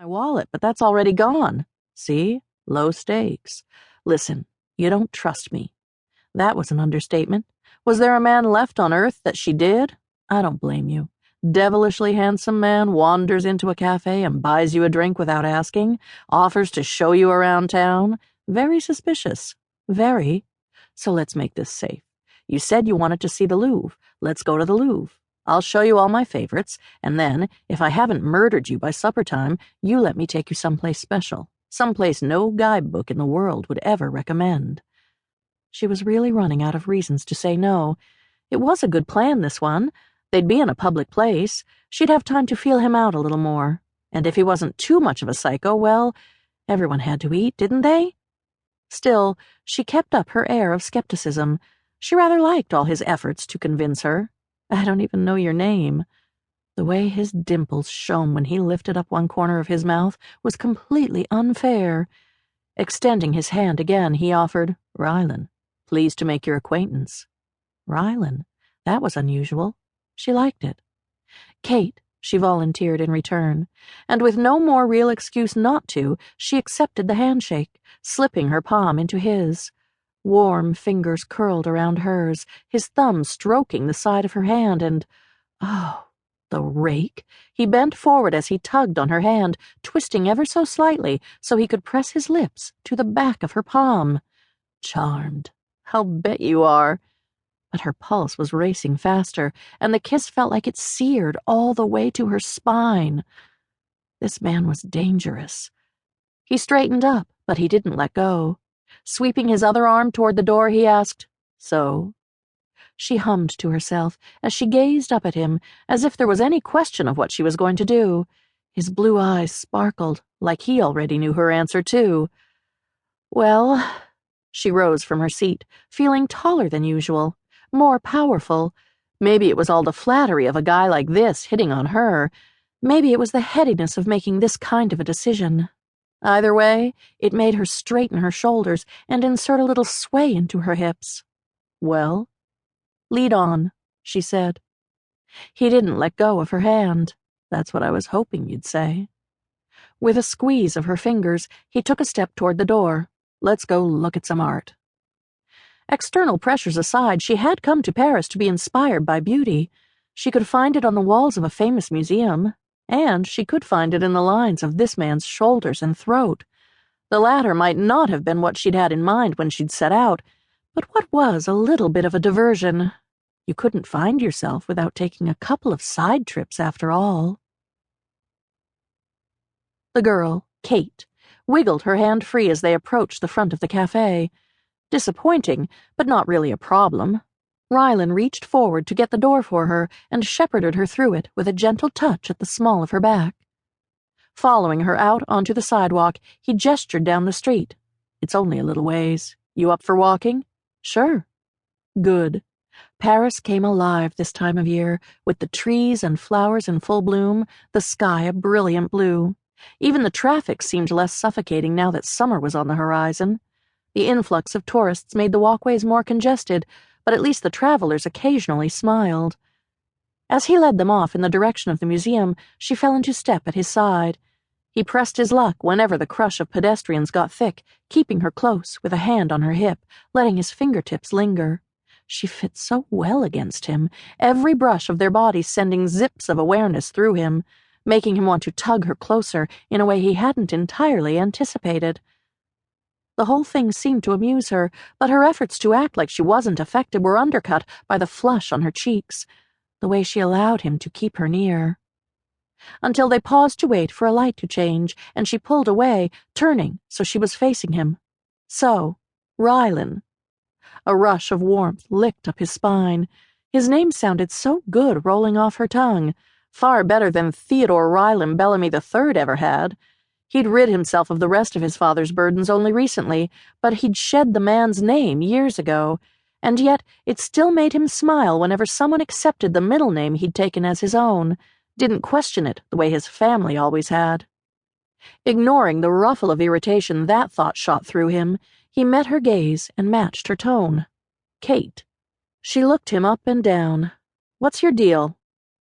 wallet, but that's already gone. See? Low stakes. Listen, you don't trust me. That was an understatement. Was there a man left on earth that she did? I don't blame you. Devilishly handsome man wanders into a cafe and buys you a drink without asking, offers to show you around town. Very suspicious. Very. So let's make this safe. You said you wanted to see the Louvre. Let's go to the Louvre. I'll show you all my favorites, and then, if I haven't murdered you by supper time, you let me take you someplace special, someplace no guidebook in the world would ever recommend. She was really running out of reasons to say no. It was a good plan, this one. They'd be in a public place. She'd have time to feel him out a little more. And if he wasn't too much of a psycho, well, everyone had to eat, didn't they? Still, she kept up her air of skepticism. She rather liked all his efforts to convince her. I don't even know your name. The way his dimples shone when he lifted up one corner of his mouth was completely unfair. Extending his hand again, he offered, Rylan, pleased to make your acquaintance. Rylan? That was unusual. She liked it. Kate, she volunteered in return, and with no more real excuse not to, she accepted the handshake, slipping her palm into his. Warm fingers curled around hers, his thumb stroking the side of her hand, and, oh, the rake! He bent forward as he tugged on her hand, twisting ever so slightly so he could press his lips to the back of her palm. Charmed. I'll bet you are. But her pulse was racing faster, and the kiss felt like it seared all the way to her spine. This man was dangerous. He straightened up, but he didn't let go. Sweeping his other arm toward the door, he asked, So? She hummed to herself as she gazed up at him, as if there was any question of what she was going to do. His blue eyes sparkled, like he already knew her answer, too. Well, she rose from her seat, feeling taller than usual, more powerful. Maybe it was all the flattery of a guy like this hitting on her. Maybe it was the headiness of making this kind of a decision. Either way, it made her straighten her shoulders and insert a little sway into her hips. Well? Lead on, she said. He didn't let go of her hand. That's what I was hoping you'd say. With a squeeze of her fingers, he took a step toward the door. Let's go look at some art. External pressures aside, she had come to Paris to be inspired by beauty. She could find it on the walls of a famous museum, and she could find it in the lines of this man's shoulders and throat. The latter might not have been what she'd had in mind when she'd set out, but what was a little bit of a diversion? You couldn't find yourself without taking a couple of side trips after all. The girl, Kate, wiggled her hand free as they approached the front of the cafe. Disappointing, but not really a problem. Rylan reached forward to get the door for her and shepherded her through it with a gentle touch at the small of her back. Following her out onto the sidewalk, he gestured down the street. It's only a little ways. You up for walking? Sure. Good. Paris came alive this time of year, with the trees and flowers in full bloom, the sky a brilliant blue. Even the traffic seemed less suffocating now that summer was on the horizon. The influx of tourists made the walkways more congested, but at least the travelers occasionally smiled. As he led them off in the direction of the museum, she fell into step at his side. He pressed his luck whenever the crush of pedestrians got thick, keeping her close with a hand on her hip, letting his fingertips linger. She fit so well against him, every brush of their bodies sending zips of awareness through him, making him want to tug her closer in a way he hadn't entirely anticipated. The whole thing seemed to amuse her, but her efforts to act like she wasn't affected were undercut by the flush on her cheeks, the way she allowed him to keep her near. Until they paused to wait for a light to change, and she pulled away, turning so she was facing him. So, Rylan. A rush of warmth licked up his spine. His name sounded so good rolling off her tongue, far better than Theodore Rylan Bellamy III ever had. He'd rid himself of the rest of his father's burdens only recently, but he'd shed the man's name years ago, and yet it still made him smile whenever someone accepted the middle name he'd taken as his own, didn't question it the way his family always had. Ignoring the ruffle of irritation that thought shot through him, he met her gaze and matched her tone. Kate. She looked him up and down. What's your deal?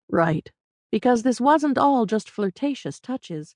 Right, because this wasn't all just flirtatious touches.